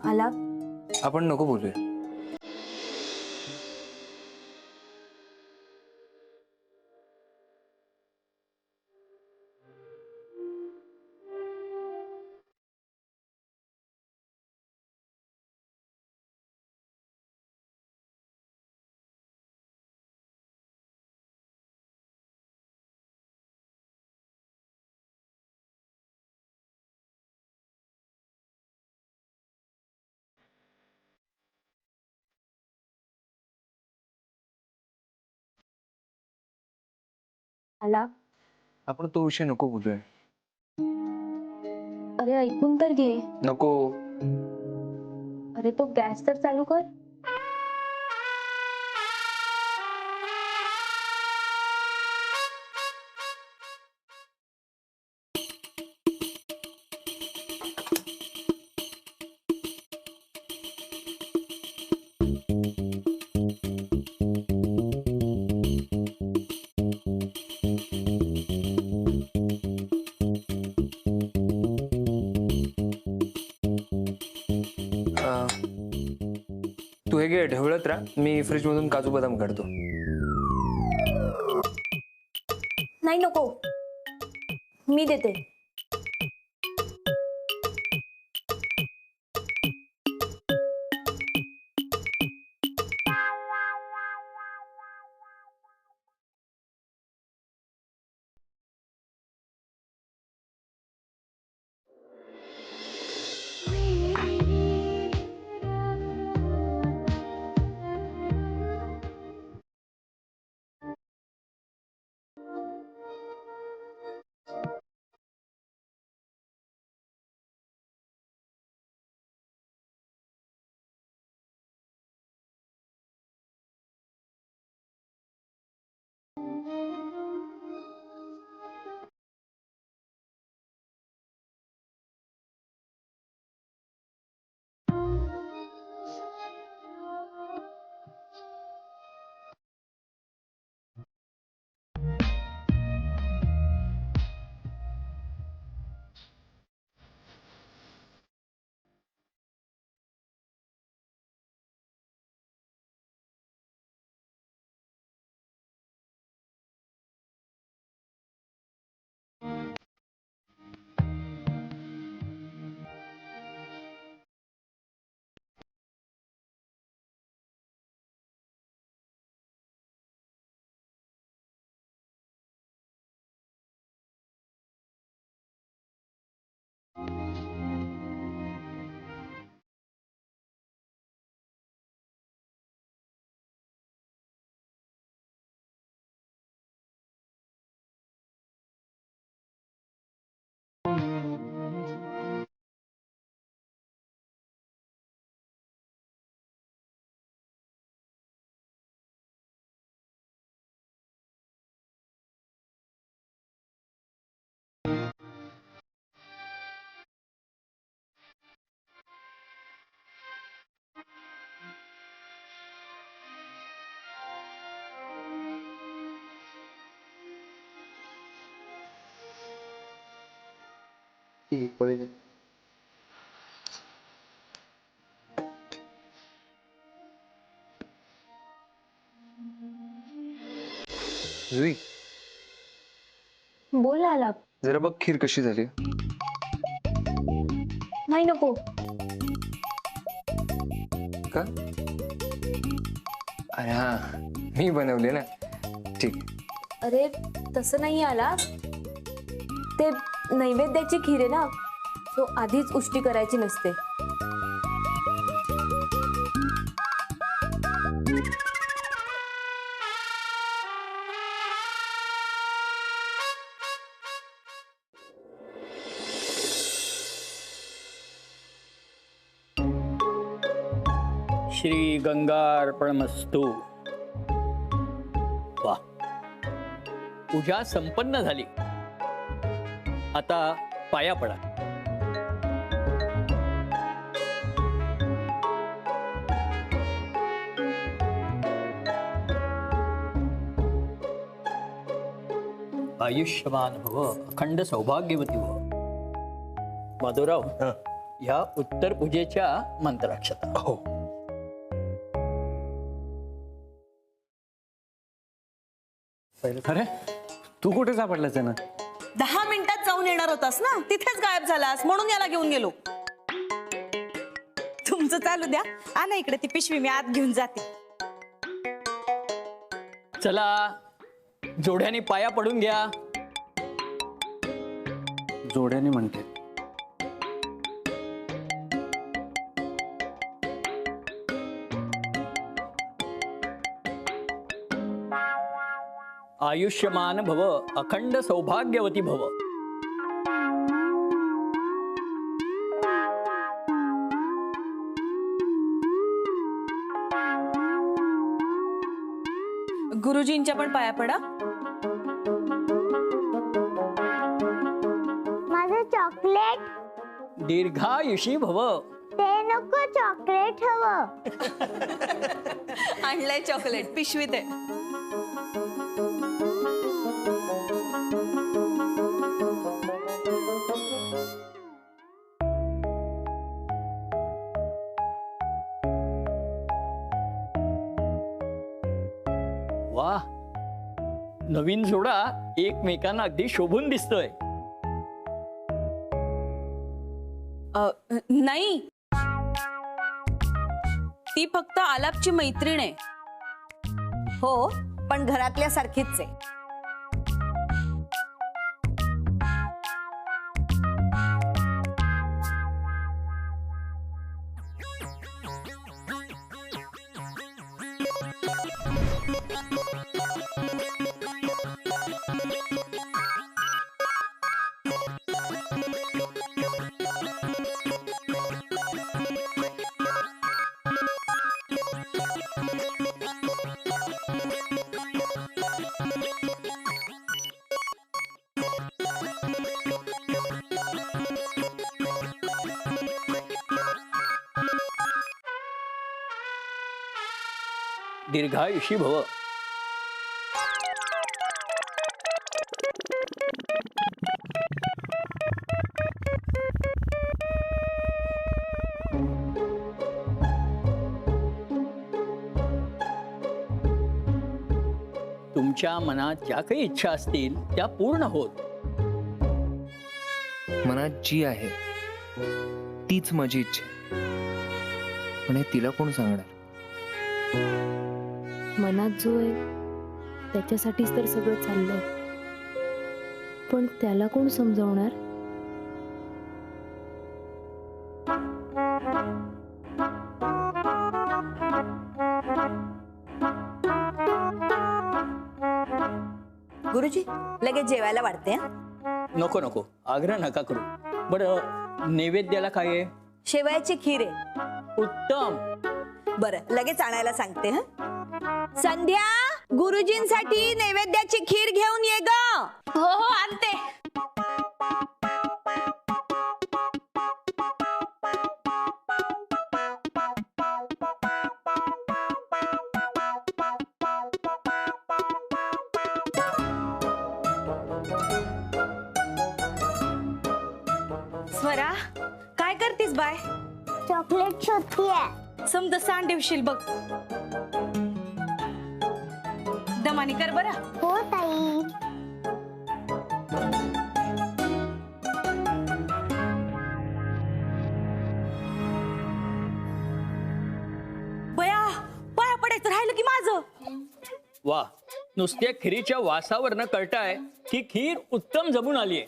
आला आपण नको बोलूया. आला. आपण तो विषय नको बोलूया. अरे ऐकून तर घे. नको. अरे तो गॅस तर चालू कर. तू हे घे ढवळत राहा, मी फ्रीज मधून काजू बदाम काढतो. नाही नको, मी देते. जुई, बोल आला. जरा बघ खीर कशी झाली. नाही नको. का? अरे हा, मी बनवले ना. ठीक. अरे तसं नाही आला, ते नैवेद्याची खीर आहे ना, तो आधीच उष्टी करायची नसते. श्री गंगार्पणमस्तु. वा, पूजा संपन्न झाली. आता पाया पडा. आयुष्यमान भव, अखंड सौभाग्यवती भव. माधवराव, ह्या उत्तर पूजेच्या मंत्राक्षता. हो. अरे तू कुठे सापडलास त्यांना? 10 मिनिटात जाऊन येणार होतास ना, तिथेच गायब झालास म्हणून याला घेऊन गेलो. तुमचं चालू द्या, आणा इकडे ती पिशवी, मी आत घेऊन जाते. चला जोड्याने पाया पडून घ्या. जोड्याने म्हणते. आयुष्यमान भव, अखंड सौभाग्यवती भव. गुरुजींच्या पण पाया पडा. माझं चॉकलेट. दीर्घायुषी भव. ते नको, चॉकलेट हवं. आणलंय चॉकलेट पिशवीत आहे. वा, नवीन जोडा एकमेकांना अगदी शोभून दिसतोय. नाही, ती फक्त आलापची मैत्रीण आहे. हो, पण घरातल्या सारखीच आहे. दीर्घायुषी भव. तुमच्या मनात ज्या काही इच्छा असतील त्या पूर्ण होत. मनात जी आहे तीच माझी इच्छा आहे. पण हे तिला कोण सांगणार? मनात जो आहे त्याच्यासाठीच तर सगळं चाललंय, पण त्याला कोण समजावणार? गुरुजी, लगेच जेवायला वाढते हं? नको नको, आग्रह नका करू. बरं, नैवेद्याला काय आहे? शेवयाची खीर आहे. उत्तम. बरं, लगेच आणायला सांगते. हं? संध्या, गुरुजींसाठी नैवेद्याची खीर घेऊन ये ग. हो हो, आणते. स्वरा, काय करतीस बाय? चॉकलेट शोधतीये. समज सांडवशील बघ. दमानी कर बरं. हो ताई. बया, पाया पडायचं राहिलं की माझं. वा, नुसत्या खिरीच्या वासावरनं कळताय की खीर उत्तम जमून आलीये.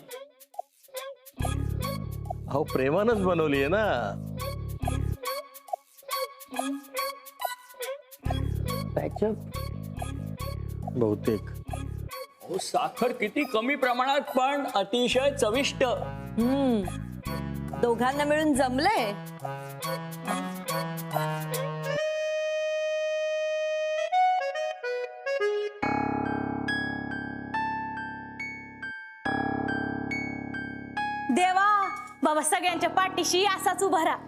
अहो, प्रेमानच बनवली आहे ना. बहुतेक. साखर किती कमी प्रमाणात पण अतिशय चविष्ट. दोघांना मिळून जमलंय. देवा, बाबा सगळ्यांच्या पाठीशी असाच उभा राहा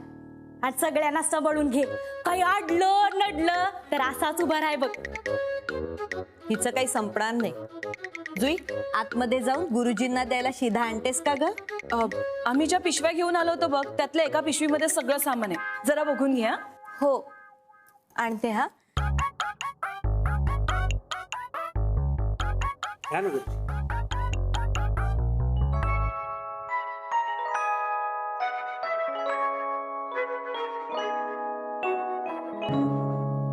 आणि सगळ्यांना सांभाळून घे. काही अडलं नडलं तर असाच उभा राहाय बघ. हिचं काही संपणार नाही. जुई आतमध्ये जाऊन गुरुजींना द्यायला शिधा आणतेस का ग? आम्ही ज्या पिशव्या घेऊन आलो होतो बघ, त्यातल्या एका पिशवीमध्ये सगळं सामान आहे. जरा बघून घ्या. हो आणते हा.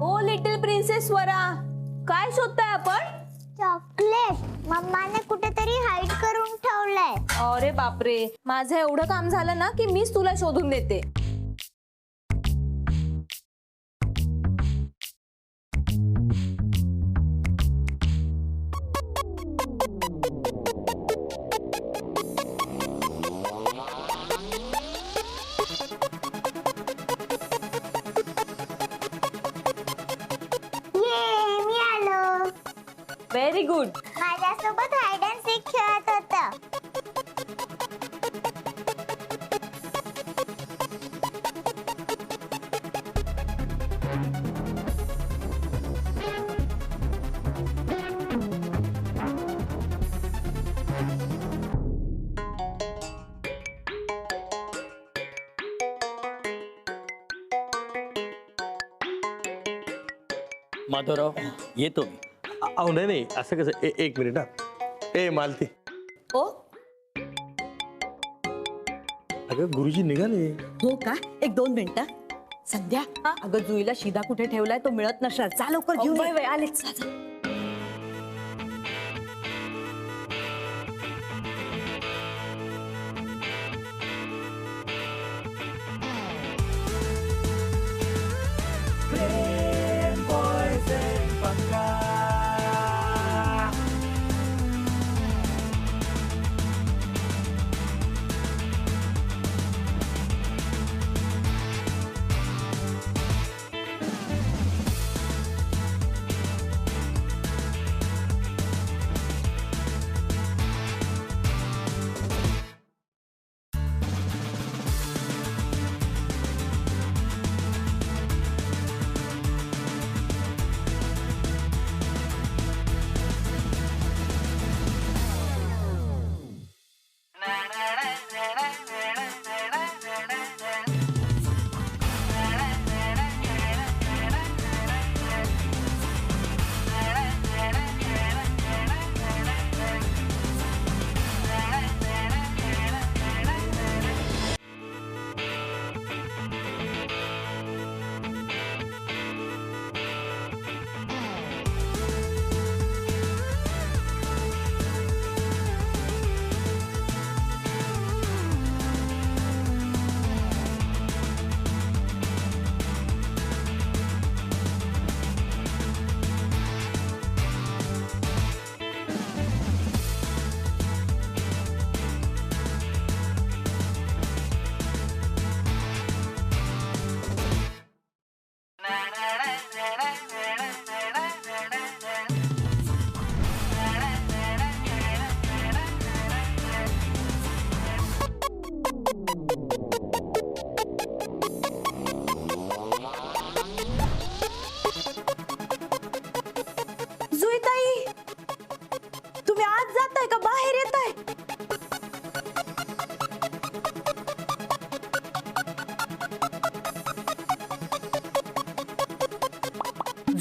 ओ लिटिल प्रिन्सेस स्वरा, काय शोधताय आपण? चॉकलेट मम्माने कुठेतरी हाईड करून ठेवलंय. अरे बापरे, माझं एवढं काम झालं ना की मीच तुला शोधून देते. ये मी आलो. Very good. माझ्यासोबत हाईड अँड सीक खेळत होता. माधवराव येतो मी. अहो नाही नाही असं कसं एक मिनिट हा. ए मालती, ओ अगं गुरुजी निघाले. हो का, एक 2 मिनिटं. संध्या अगं जुईला शिधा कुठे ठेवलाय तो मिळत नसणार. जा लवकर घेऊन ये. आलेच.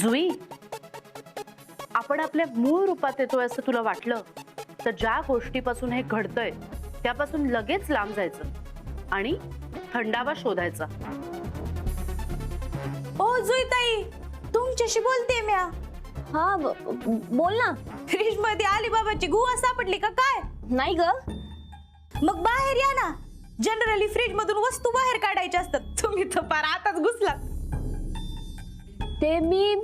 जुई, आपण आपल्या मूळ रूपात येतोय असं तुला वाटलं तर ज्या गोष्टीपासून हे घडतंय त्यापासून लगेच लांब जायचं आणि थंडावा शोधायचा. ओ जुईताई, तुमच्याशी बोलते म्या. हा बोल ना. फ्रीज मध्ये अलिबाबाची गुहा सापडली का काय? नाही ग. मग बाहेर या ना. जनरली फ्रीज मधून वस्तू बाहेर काढायच्या असतात, तुम्ही तर फार आताच घुसलात. ते मी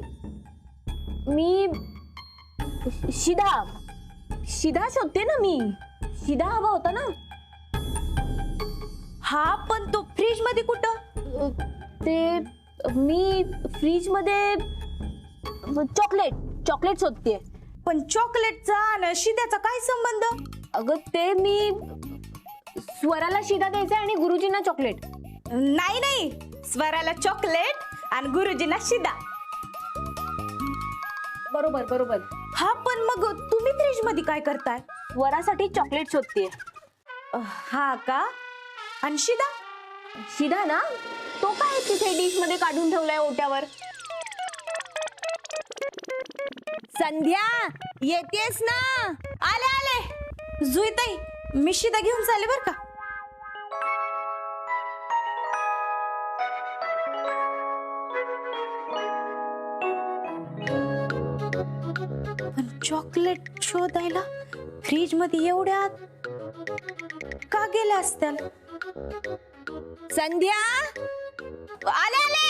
शिधा शोधते ना. मी शिधा हवा होता ना. हा पण तो फ्रीज मध्ये कुठं? ते मी फ्रीज मध्ये चॉकलेट शोधते. पण चॉकलेटचा आणि शिद्याचा काय संबंध? अगं ते मी स्वराला शिधा द्यायचा आणि गुरुजींना चॉकलेट. नाही नाही, स्वराला चॉकलेट आणि गुरुजींना शिदा. बरोबर. हा पण मग तुम्ही फ्रीज मध्ये काय करताय? वरासाठी चॉकलेट शोधतेय. हा का? आणि शिदा? शिधा ना, तो काय तिथे डिश मध्ये काढून ठेवलाय ओट्यावर. संध्या येतेस ना? आले आले. जुईताई, मी शिदा घेऊन चालले बर का. पण चॉकलेट शोधायला फ्रीज मध्ये एवढ्यात का गेल्या असत्याल? संध्या आले आले.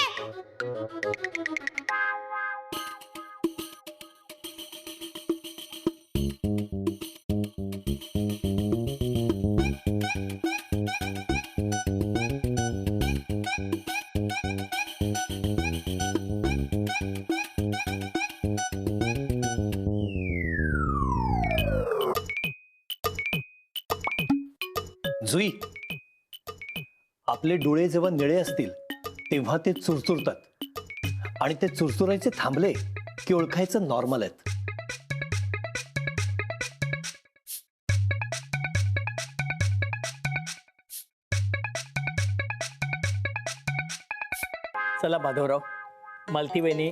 जुई, आपले डोळे जेव्हा निळे असतील तेव्हा ते चुरचुरतात आणि ते चुरचुरायचे थांबले की ओळखायचं नॉर्मल आहेत. चला माधवराव, मालती वहिनी,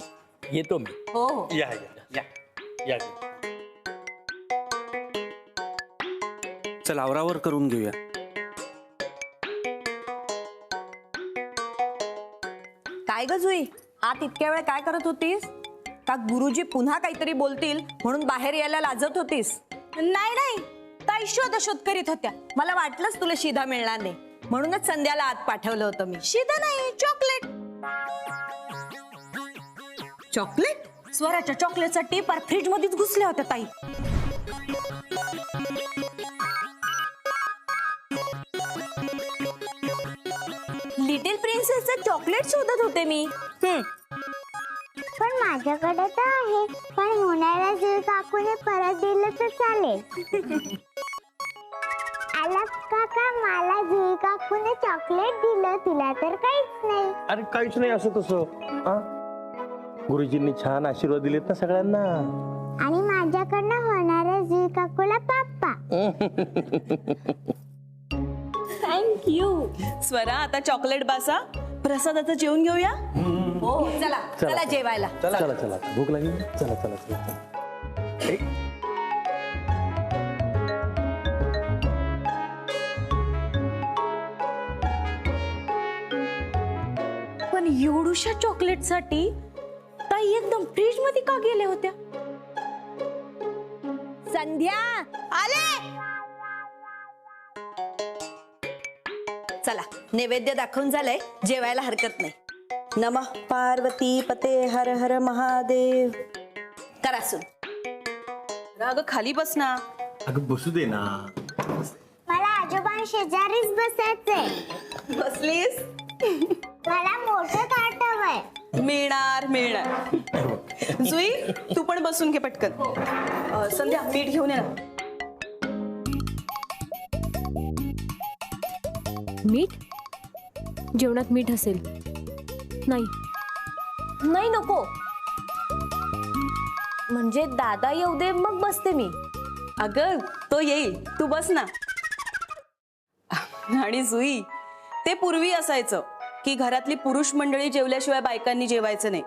येतो मी. हो हो. या या या या. चल आवरावर करून घेऊया. काय ग जुई, आत इतक्या वेळ काय करत होतीस? का गुरुजी पुन्हा काहीतरी बोलतील म्हणून बाहेर यायला लाजत होतीस? नाही नाही, ताई शोध करीत होत्या. मला वाटलंच तुला शिधा मिळणार नाही, म्हणूनच संध्याला आत पाठवलं होतं मी. शिदा नाही, चॉकलेट. चॉकलेट? स्वराच्या चॉकलेटसाठी पर फ्रीज मध्येच घुसल्या होत्या ताई. लिटिल प्रिन्सेसचं चॉकलेट शोधत होते मी. पण माझ्याकडे तर आहे. पण होणाऱ्या जुई काकूने परत दिलं तर चालेल. आला काका, मला जुई काकूने चॉकलेट दिलं, तुला तर काहीच नाही. अरे काहीच नाही असं कसं. गुरुजींनी छान आशीर्वाद दिलेत ना सगळ्यांना. आणि माझ्याकडनं होणाऱ्या जुई काकूला पप्पा. थँक्यू. स्वरा, आता चॉकलेट बासा, प्रसादाचं जेवण घेऊया. हो चला चला जेवायला. चला चला चला, भूक लागली. चला चला चला. ए, पण एवढूशा चॉकलेट साठी ताई एकदम फ्रीज मध्ये का गेल्या होत्या? संध्या आले. चला, नैवेद्य दाखवून झालंय, जेवायला हरकत नाही. नमः पार्वती पते हर हर महादेव. करा सुन. अगं खाली बस ना. अगं बसू दे ना. मला आजोबां शेजारीच बसायचंय. बसलीस? मला मोठं ताट हवंय. मिळणार मिळणार. जुई, तू पण बसून घे पटकन. संध्या, मीठ घेऊन ये ना. मीठ? जेवणात मीठ असेल? नाही नाही, नको. म्हणजे दादा येऊ दे, मग बसते मी. अगं तो येईल, तू बस ना. आणि जुई, ते पूर्वी असायचं की घरातली पुरुष मंडळी जेवल्याशिवाय बायकांनी जेवायचं नाही.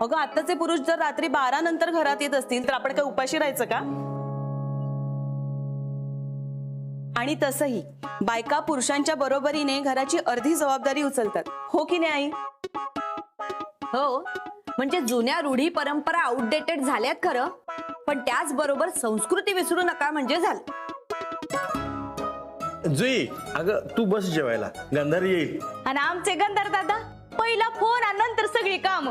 अगं आताचे पुरुष जर रात्री 12 नंतर घरात येत असतील तर आपण काय उपाशी राहायचं का? आणि तसंही बायका पुरुषांच्या बरोबरीने घराची अर्धी जबाबदारी उचलतात, हो की नाही आई? हो, म्हणजे जुन्या रूढी परंपरा आउटडेटेड झाल्यात खरं, पण त्याचबरोबर संस्कृती विसरू नका म्हणजे झालं. जुई, अगं तू बस जेवायला, गंधारी येईल. आणि आमचे गंधार दादा पहिला फोन आणि नंतर सगळी काम.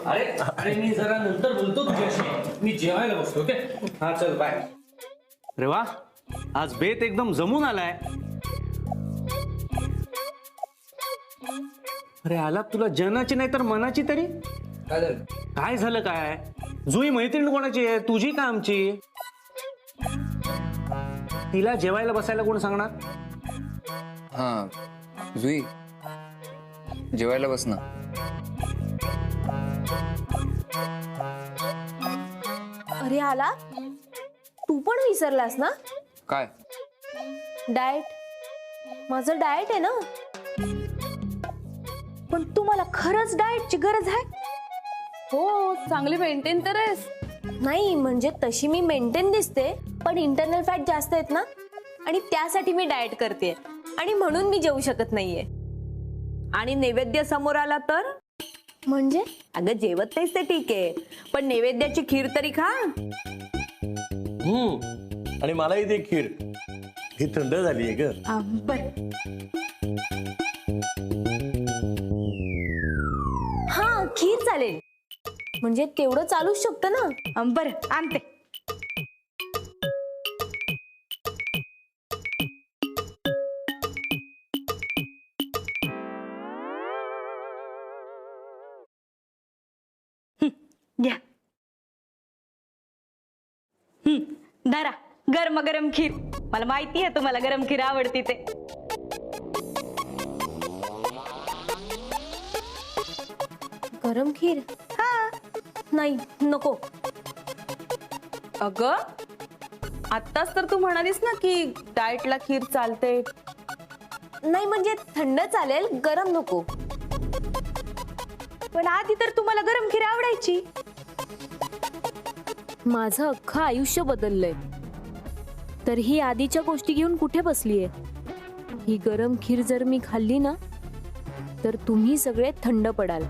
अरे अरे मी जरा नंतर बोलतो तुझ्याशी. मी जेवायला बसतो. ओके, हा चल बाय. अरे वा, आज बेत एकदम जमून आलाय. अरे आला तुला जनाची नाही तर मनाची तरी. काय झालं काय? जुई मैत्रीण कोणाची आहे, तुझी का आमची? तिला जेवायला बसायला कोण सांगणार? हा जुई, जेवायला बस ना. अरे आला, तू पण विसरलास ना? काय? डाएट. माझं डाएट आहे ना. पण तू मला खरंच डाएटची गरज आहे? हो, चांगली मेंटेन तर आहेस. नाही म्हणजे तशी मी मेंटेन दिसते, पण इंटरनल फॅट जास्त आहेत ना, आणि त्यासाठी मी डाएट करते आणि म्हणून मी जेवू शकत नाहीये. आणि नैवेद्य समोर आला तर? म्हणजे अगं जेवत नाहीस ते ठीक आहे, पण नैवेद्याची खीर तरी खा. आणि मलाही दे खीर, ही थंड झालीये ग. हा खीर चालेल, म्हणजे तेवढं चालूच शकतं ना. बरं आणते. घ्या. धरा गरम गरम खीर. मला माहिती आहे तुम्हाला गरम खीर आवडती ते. गरम खीर? हा. नाही नको. अगं आत्ताच तर तू म्हणालीस ना की डाएटला खीर चालते. नाही म्हणजे थंड चालेल, गरम नको. पण आधी तर तुम्हाला गरम खीर आवडायची. माझं अख्खं आयुष्य बदललंय, तर ही आधीच्या गोष्टी घेऊन कुठे बसलीये? ही गरम खीर जर मी खाल्ली ना, तर तुम्ही सगळे थंड पडाल.